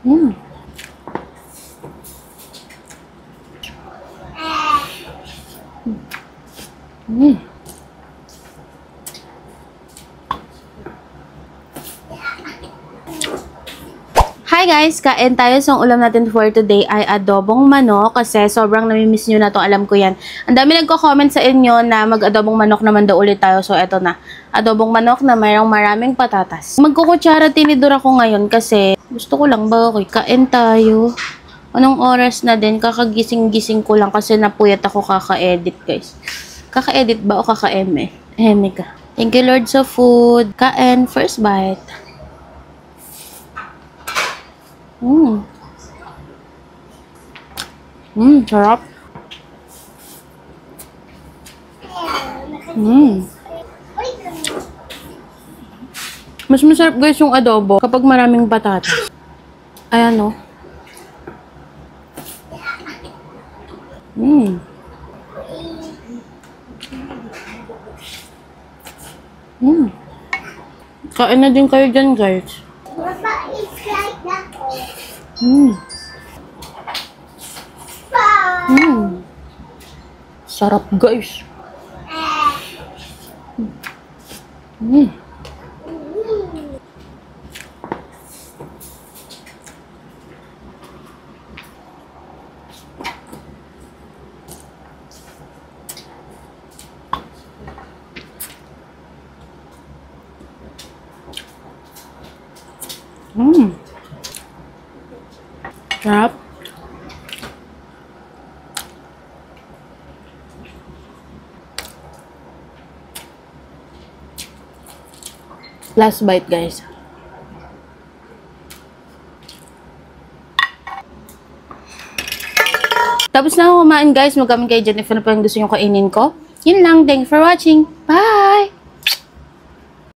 Mm. Mm. Hi guys! Kain tayo. So, ang ulam natin for today ay adobong manok kasi sobrang namimiss nyo na to. Alam ko yan. Ang dami nagko-comment sa inyo na mag-adobong manok naman daw ulit tayo. So, eto na. Adobong manok na mayroong maraming patatas. Magkukutsara tinidor ako ngayon kasi gusto ko lang bagoy. Kain tayo. Anong oras na din? Kakagising-gising ko lang kasi napuyat ako kaka-edit guys. Kaka-edit ba o kaka-eme? Eme ka. Thank you Lord sa food. Kain. First bite. Sarap. Mas masarap guys yung adobo kapag maraming patatas. Ayan o. Kain na din kayo dyan guys. Sarap guys. Sarap. Last bite guys. Tapos na ako kumain guys. Mag-comment kay Jennifer na pa yung gusto nyo kainin ko. Yun lang. Thanks for watching. Bye!